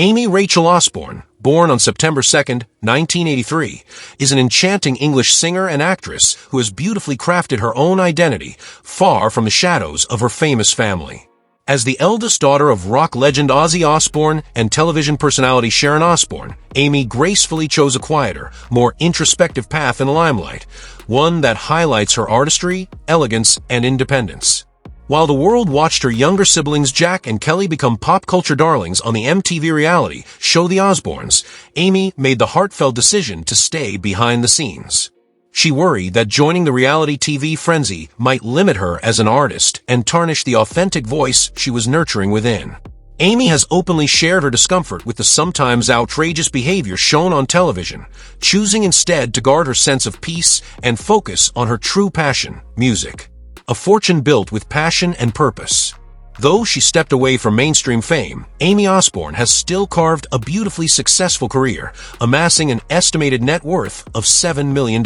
Aimee Rachel Osbourne, born on September 2, 1983, is an enchanting English singer and actress who has beautifully crafted her own identity, far from the shadows of her famous family. As the eldest daughter of rock legend Ozzy Osbourne and television personality Sharon Osbourne, Aimee gracefully chose a quieter, more introspective path in the limelight, one that highlights her artistry, elegance, and independence. While the world watched her younger siblings Jack and Kelly become pop culture darlings on the MTV reality show The Osbournes, Aimee made the heartfelt decision to stay behind the scenes. She worried that joining the reality TV frenzy might limit her as an artist and tarnish the authentic voice she was nurturing within. Aimee has openly shared her discomfort with the sometimes outrageous behavior shown on television, choosing instead to guard her sense of peace and focus on her true passion, music. A fortune built with passion and purpose. Though she stepped away from mainstream fame, Aimee Osbourne has still carved a beautifully successful career, amassing an estimated net worth of $7 million.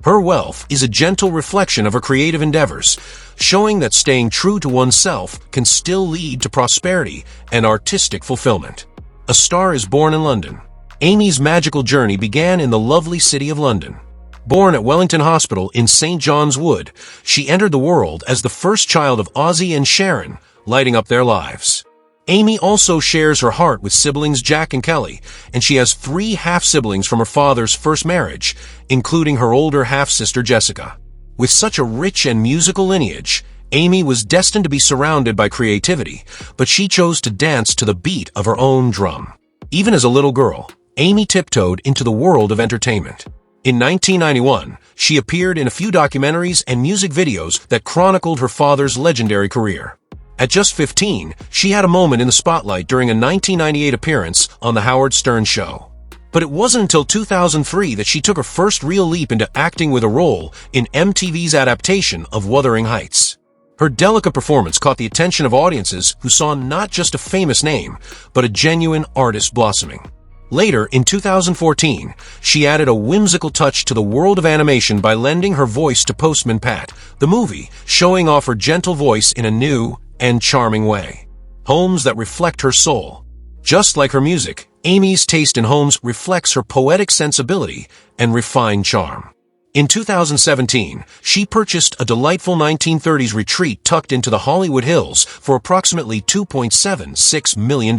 Her wealth is a gentle reflection of her creative endeavors, showing that staying true to oneself can still lead to prosperity and artistic fulfillment. A star is born in London. Aimee's magical journey began in the lovely city of London. Born at Wellington Hospital in St. John's Wood, she entered the world as the first child of Ozzy and Sharon, lighting up their lives. Aimee also shares her heart with siblings Jack and Kelly, and she has 3 half-siblings from her father's first marriage, including her older half-sister Jessica. With such a rich and musical lineage, Aimee was destined to be surrounded by creativity, but she chose to dance to the beat of her own drum. Even as a little girl, Aimee tiptoed into the world of entertainment. In 1991, she appeared in a few documentaries and music videos that chronicled her father's legendary career. At just 15, she had a moment in the spotlight during a 1998 appearance on The Howard Stern Show. But it wasn't until 2003 that she took her first real leap into acting with a role in MTV's adaptation of Wuthering Heights. Her delicate performance caught the attention of audiences who saw not just a famous name, but a genuine artist blossoming. Later, in 2014, she added a whimsical touch to the world of animation by lending her voice to Postman Pat, the movie, showing off her gentle voice in a new and charming way. Homes that reflect her soul. Just like her music, Aimee's taste in homes reflects her poetic sensibility and refined charm. In 2017, she purchased a delightful 1930s retreat tucked into the Hollywood Hills for approximately $2.76 million.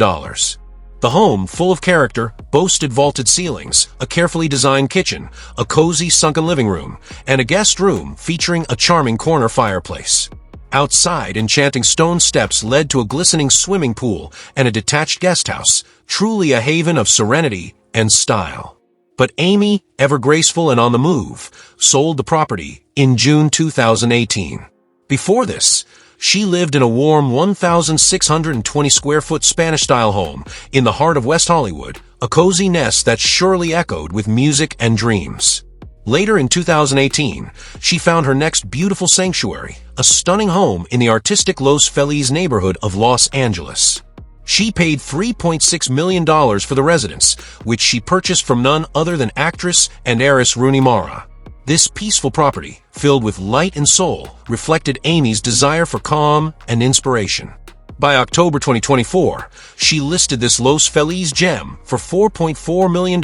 The home, full of character, boasted vaulted ceilings, a carefully designed kitchen, a cozy sunken living room, and a guest room featuring a charming corner fireplace. Outside, enchanting stone steps led to a glistening swimming pool and a detached guest house, truly a haven of serenity and style. But Aimee, ever graceful and on the move, sold the property in June 2018. Before this, she lived in a warm 1,620-square-foot Spanish-style home in the heart of West Hollywood, a cozy nest that surely echoed with music and dreams. Later in 2018, she found her next beautiful sanctuary, a stunning home in the artistic Los Feliz neighborhood of Los Angeles. She paid $3.6 million for the residence, which she purchased from none other than actress and heiress Rooney Mara. This peaceful property, filled with light and soul, reflected Aimee's desire for calm and inspiration. By October 2024, she listed this Los Feliz gem for $4.4 million,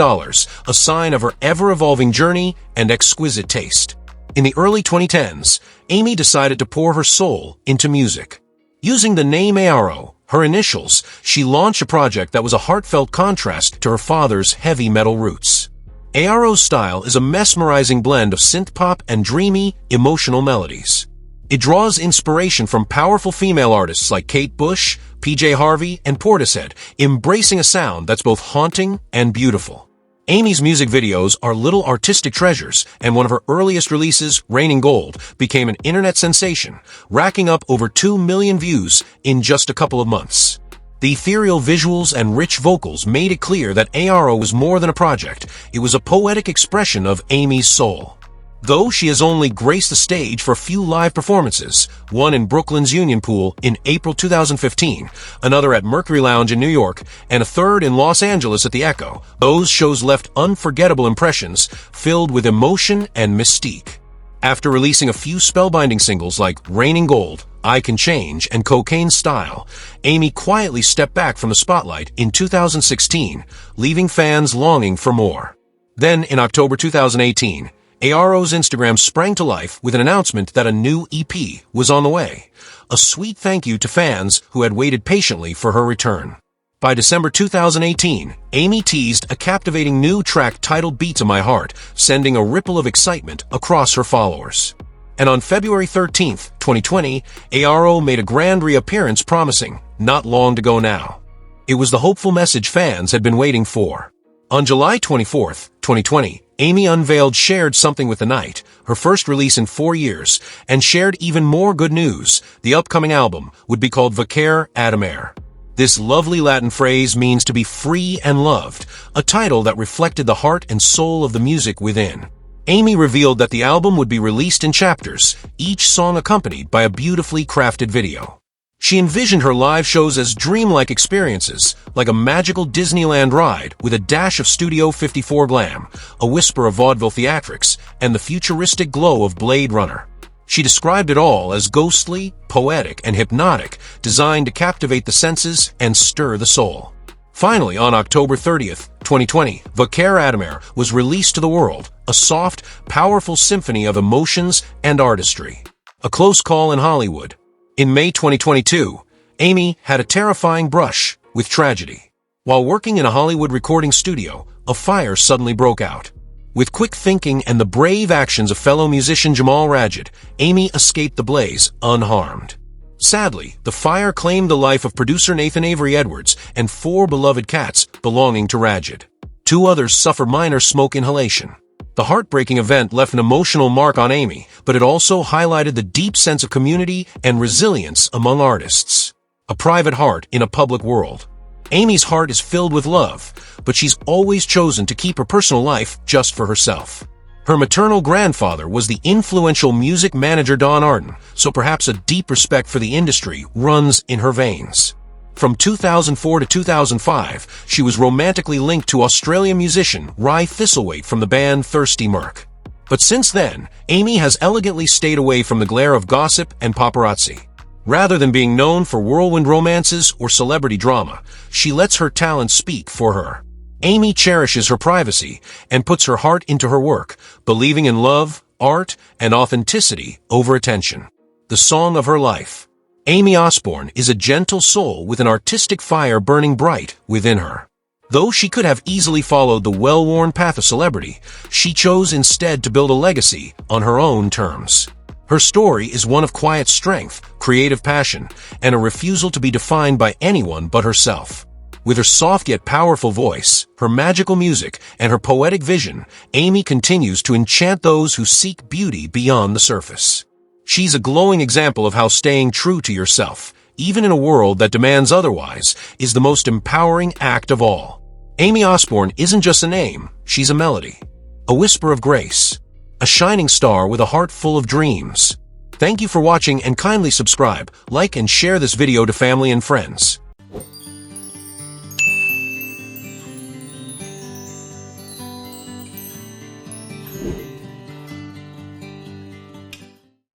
a sign of her ever-evolving journey and exquisite taste. In the early 2010s, Aimee decided to pour her soul into music. Using the name ARO, her initials, she launched a project that was a heartfelt contrast to her father's heavy metal roots. ARO's style is a mesmerizing blend of synth-pop and dreamy, emotional melodies. It draws inspiration from powerful female artists like Kate Bush, PJ Harvey, and Portishead, embracing a sound that's both haunting and beautiful. Aimee's music videos are little artistic treasures, and one of her earliest releases, Raining Gold, became an internet sensation, racking up over 2 million views in just a couple of months. The ethereal visuals and rich vocals made it clear that ARO was more than a project. It was a poetic expression of Aimee's soul. Though she has only graced the stage for a few live performances, one in Brooklyn's Union Pool in April 2015, another at Mercury Lounge in New York, and a third in Los Angeles at the Echo, those shows left unforgettable impressions filled with emotion and mystique. After releasing a few spellbinding singles like Raining Gold, I Can Change, and Cocaine Style, Aimee quietly stepped back from the spotlight in 2016, leaving fans longing for more. Then, in October 2018, ARO's Instagram sprang to life with an announcement that a new EP was on the way, a sweet thank you to fans who had waited patiently for her return. By December 2018, Aimee teased a captivating new track titled Beat to My Heart, sending a ripple of excitement across her followers. And on February 13, 2020, ARO made a grand reappearance promising, "Not long to go now." It was the hopeful message fans had been waiting for. On July 24, 2020, Aimee unveiled Shared Something with the Night, her first release in 4 years, and shared even more good news. The upcoming album would be called Vacare Adamare. This lovely Latin phrase means to be free and loved, a title that reflected the heart and soul of the music within. Aimee revealed that the album would be released in chapters, each song accompanied by a beautifully crafted video. She envisioned her live shows as dreamlike experiences, like a magical Disneyland ride with a dash of Studio 54 glam, a whisper of vaudeville theatrics, and the futuristic glow of Blade Runner. She described it all as ghostly, poetic, and hypnotic, designed to captivate the senses and stir the soul. Finally, on October 30, 2020, Vacare Adamare was released to the world, a soft, powerful symphony of emotions and artistry. A close call in Hollywood. In May 2022, Aimee had a terrifying brush with tragedy. While working in a Hollywood recording studio, a fire suddenly broke out. With quick thinking and the brave actions of fellow musician Jamal Rajid, Aimee escaped the blaze unharmed. Sadly, the fire claimed the life of producer Nathan Avery Edwards and 4 beloved cats belonging to Rajid. 2 others suffered minor smoke inhalation. The heartbreaking event left an emotional mark on Aimee, but it also highlighted the deep sense of community and resilience among artists. A private heart in a public world. Aimee's heart is filled with love, but she's always chosen to keep her personal life just for herself. Her maternal grandfather was the influential music manager Don Arden, so perhaps a deep respect for the industry runs in her veins. From 2004 to 2005, she was romantically linked to Australian musician Rye Thistlethwaite from the band Thirsty Merc. But since then, Aimee has elegantly stayed away from the glare of gossip and paparazzi. Rather than being known for whirlwind romances or celebrity drama, she lets her talent speak for her. Aimee cherishes her privacy and puts her heart into her work, believing in love, art, and authenticity over attention. The song of her life. Aimee Osbourne is a gentle soul with an artistic fire burning bright within her. Though she could have easily followed the well-worn path of celebrity, she chose instead to build a legacy on her own terms. Her story is one of quiet strength, creative passion, and a refusal to be defined by anyone but herself. With her soft yet powerful voice, her magical music, and her poetic vision, Aimee continues to enchant those who seek beauty beyond the surface. She's a glowing example of how staying true to yourself, even in a world that demands otherwise, is the most empowering act of all. Aimee Osbourne isn't just a name, she's a melody. A whisper of grace. A shining star with a heart full of dreams. Thank you for watching and kindly subscribe, like and share this video to family and friends.